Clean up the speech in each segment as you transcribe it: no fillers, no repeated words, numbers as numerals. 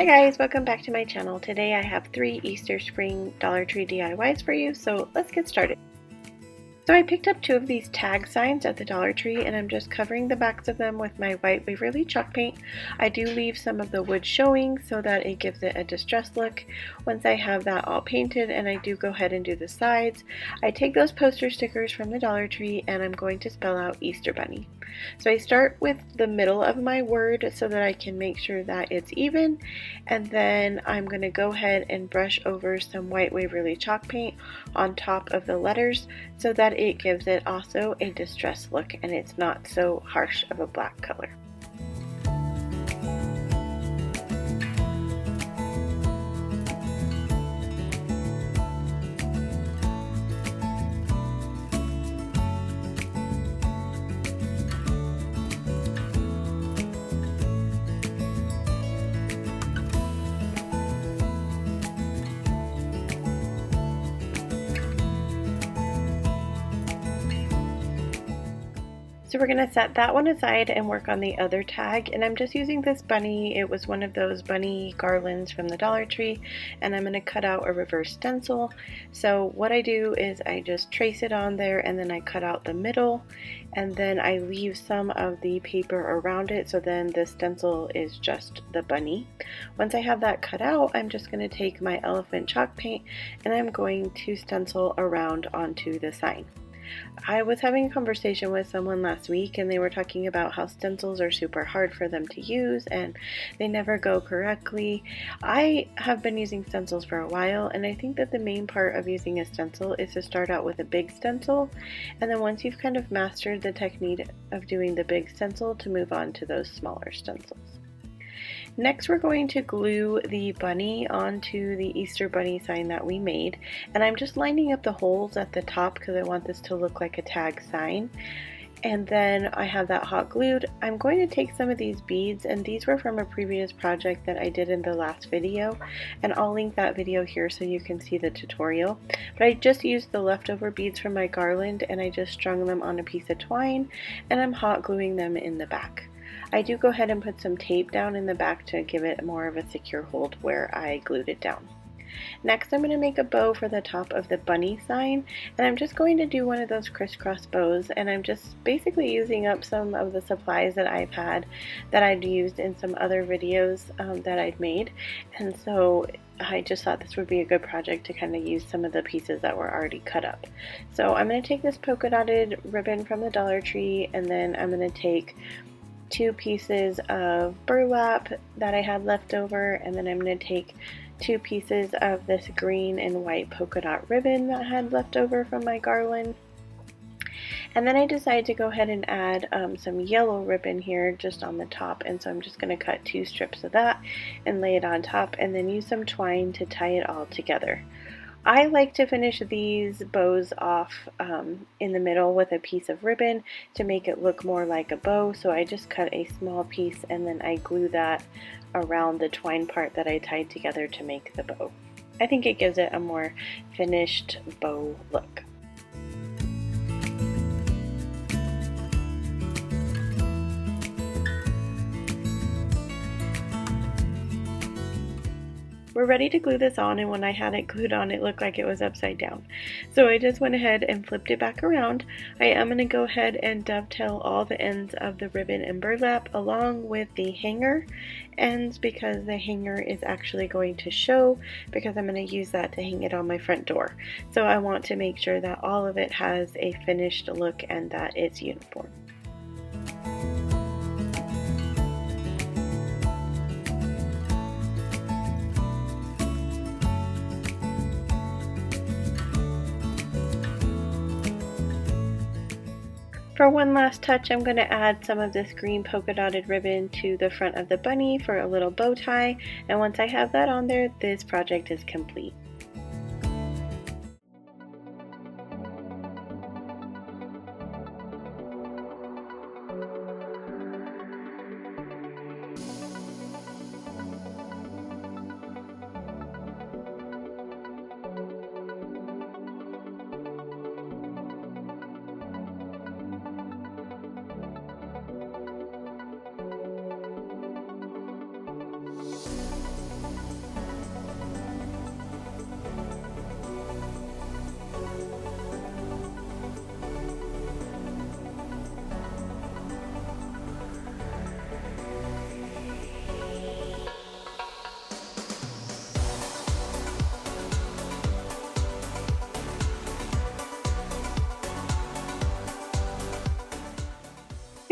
Hi guys, welcome back to my channel. Today I have 3 Easter Spring Dollar Tree DIYs for you, so let's get started. So I picked up 2 of these tag signs at the Dollar Tree and I'm just covering the backs of them with my white Waverly chalk paint. I do leave some of the wood showing so that it gives it a distressed look. Once I have that all painted and I do go ahead and do the sides, I take those poster stickers from the Dollar Tree and I'm going to spell out Easter Bunny. So I start with the middle of my word so that I can make sure that it's even, and then I'm going to go ahead and brush over some white Waverly chalk paint on top of the letters so that it gives it also a distressed look and it's not so harsh of a black color. So we're going to set that one aside and work on the other tag, and I'm just using this bunny. It was one of those bunny garlands from the Dollar Tree, and I'm going to cut out a reverse stencil. So what I do is I just trace it on there and then I cut out the middle and then I leave some of the paper around it, so then the stencil is just the bunny. Once I have that cut out, I'm just going to take my elephant chalk paint and I'm going to stencil around onto the sign. I was having a conversation with someone last week and they were talking about how stencils are super hard for them to use and they never go correctly. I have been using stencils for a while and I think that the main part of using a stencil is to start out with a big stencil, and then once you've kind of mastered the technique of doing the big stencil, to move on to those smaller stencils. Next, we're going to glue the bunny onto the Easter bunny sign that we made, and I'm just lining up the holes at the top because I want this to look like a tag sign. And then I have that hot glued. I'm going to take some of these beads, and these were from a previous project that I did in the last video, and I'll link that video here so you can see the tutorial. But I just used the leftover beads from my garland and I just strung them on a piece of twine and I'm hot gluing them in the back. I do go ahead and put some tape down in the back to give it more of a secure hold where I glued it down. Next, I'm going to make a bow for the top of the bunny sign, and I'm just going to do one of those crisscross bows, and I'm just basically using up some of the supplies that I've had that I'd used in some other videos that I'd made, and so I just thought this would be a good project to kind of use some of the pieces that were already cut up. So I'm going to take this polka dotted ribbon from the Dollar Tree, and then I'm going to take 2 pieces of burlap that I had left over, and then I'm going to take 2 pieces of this green and white polka dot ribbon that I had left over from my garland. And then I decided to go ahead and add some yellow ribbon here just on the top, and so I'm just going to cut 2 strips of that and lay it on top and then use some twine to tie it all together. I like to finish these bows off in the middle with a piece of ribbon to make it look more like a bow, so I just cut a small piece and then I glue that around the twine part that I tied together to make the bow. I think it gives it a more finished bow look. We're ready to glue this on, and when I had it glued on it looked like it was upside down. So I just went ahead and flipped it back around. I am going to go ahead and dovetail all the ends of the ribbon and burlap along with the hanger ends, because the hanger is actually going to show because I'm going to use that to hang it on my front door. So I want to make sure that all of it has a finished look and that it's uniform. For one last touch, I'm going to add some of this green polka dotted ribbon to the front of the bunny for a little bow tie, and once I have that on there, this project is complete.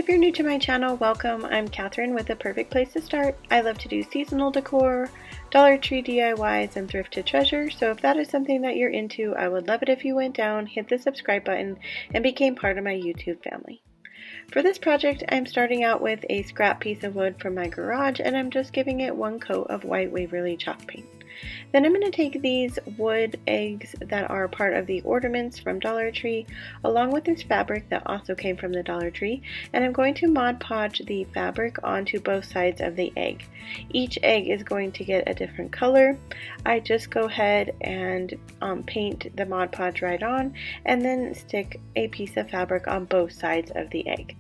If you're new to my channel, welcome. I'm Catherine with The Perfect Place to Start. I love to do seasonal decor, Dollar Tree DIYs, and thrifted treasure, so if that is something that you're into, I would love it if you went down, hit the subscribe button, and became part of my YouTube family. For this project, I'm starting out with a scrap piece of wood from my garage, and I'm just giving it one coat of white Waverly chalk paint. Then I'm going to take these wood eggs that are part of the ornaments from Dollar Tree, along with this fabric that also came from the Dollar Tree, and I'm going to Mod Podge the fabric onto both sides of the egg. Each egg is going to get a different color. I just go ahead and paint the Mod Podge right on, and then stick a piece of fabric on both sides of the egg.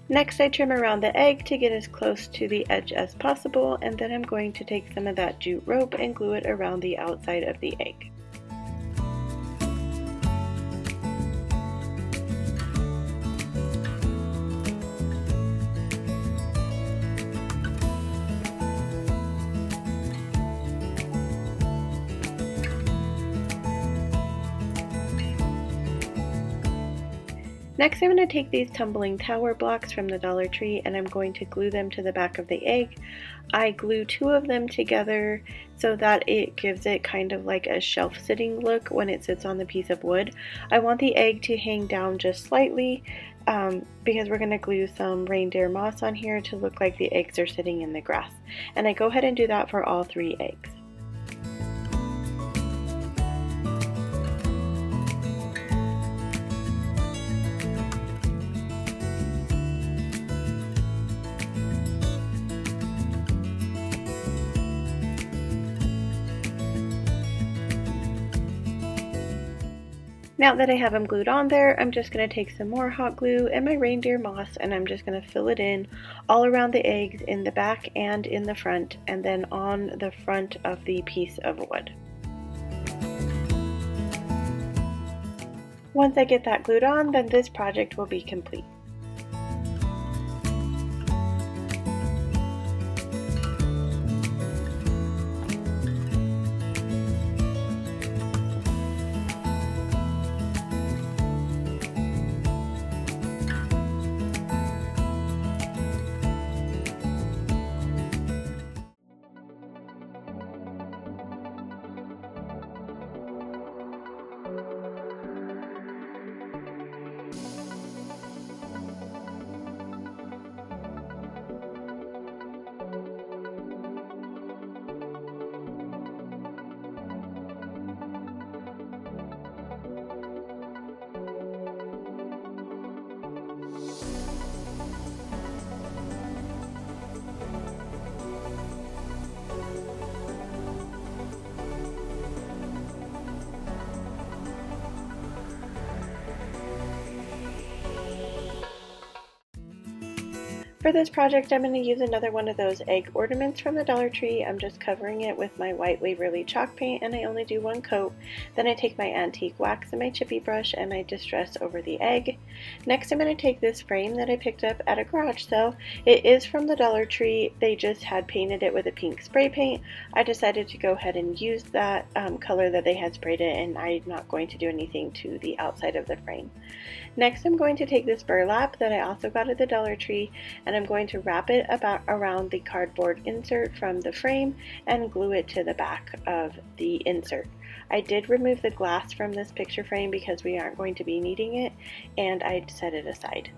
Next, I trim around the egg to get as close to the edge as possible, and then I'm going to take some of that jute rope and glue it around the outside of the egg. Next, I'm going to take these tumbling tower blocks from the Dollar Tree and I'm going to glue them to the back of the egg. I glue two of them together so that it gives it kind of like a shelf sitting look when it sits on the piece of wood. I want the egg to hang down just slightly because we're going to glue some reindeer moss on here to look like the eggs are sitting in the grass. And I go ahead and do that for all three eggs. Now that I have them glued on there, I'm just going to take some more hot glue and my reindeer moss and I'm just going to fill it in all around the eggs in the back and in the front, and then on the front of the piece of wood. Once I get that glued on, then this project will be complete. For this project, I'm going to use another one of those egg ornaments from the Dollar Tree. I'm just covering it with my white Waverly chalk paint and I only do one coat. Then I take my antique wax and my chippy brush and I distress over the egg. Next, I'm going to take this frame that I picked up at a garage sale. It is from the Dollar Tree. They just had painted it with a pink spray paint. I decided to go ahead and use that color that they had sprayed it, and I'm not going to do anything to the outside of the frame. Next, I'm going to take this burlap that I also got at the Dollar Tree and I'm going to wrap it around the cardboard insert from the frame and glue it to the back of the insert. I did remove the glass from this picture frame because we aren't going to be needing it, and I set it aside.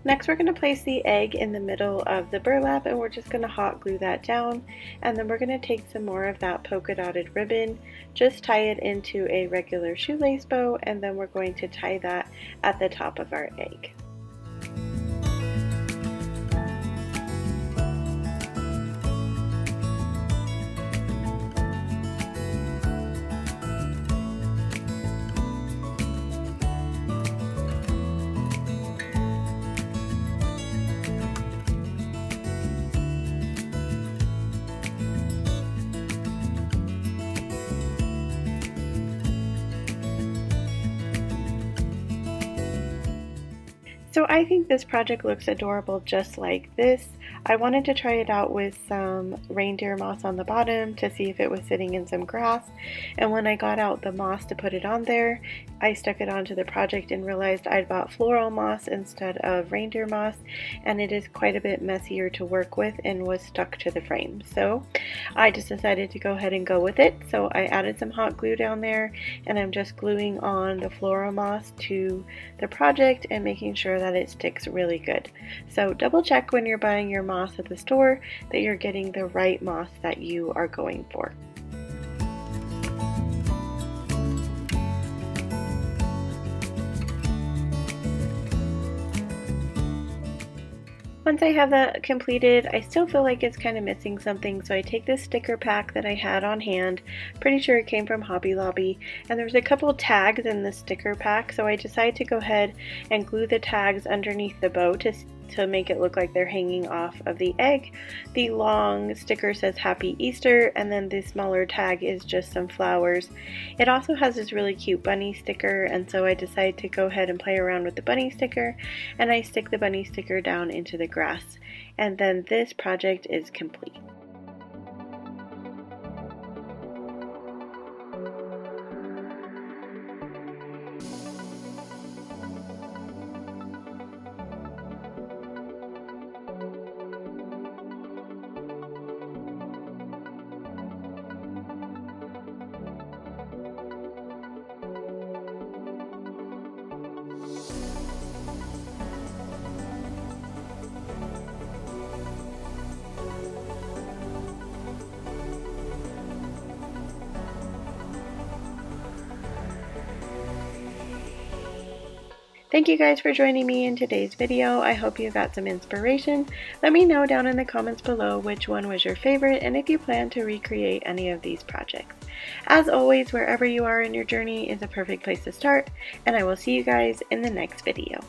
Next, we're going to place the egg in the middle of the burlap and we're just going to hot glue that down, and then we're going to take some more of that polka dotted ribbon, just tie it into a regular shoelace bow, and then we're going to tie that at the top of our egg. So I think this project looks adorable just like this. I wanted to try it out with some reindeer moss on the bottom to see if it was sitting in some grass, and when I got out the moss to put it on there, I stuck it onto the project and realized I'd bought floral moss instead of reindeer moss, and it is quite a bit messier to work with and was stuck to the frame. So I just decided to go ahead and go with it. So I added some hot glue down there, and I'm just gluing on the floral moss to the project and making sure that it sticks really good. So double check when you're buying your moss at the store that you're getting the right moss that you are going for. Once I have that completed, I still feel like it's kind of missing something, so I take this sticker pack that I had on hand, pretty sure it came from Hobby Lobby, and there's a couple tags in the sticker pack, so I decided to go ahead and glue the tags underneath the bow to make it look like they're hanging off of the egg. The long sticker says Happy Easter, and then the smaller tag is just some flowers. It also has this really cute bunny sticker, and so I decided to go ahead and play around with the bunny sticker, and I stick the bunny sticker down into the grass. And then this project is complete. Thank you guys for joining me in today's video. I hope you got some inspiration. Let me know down in the comments below which one was your favorite and if you plan to recreate any of these projects. As always, wherever you are in your journey is a perfect place to start, and I will see you guys in the next video.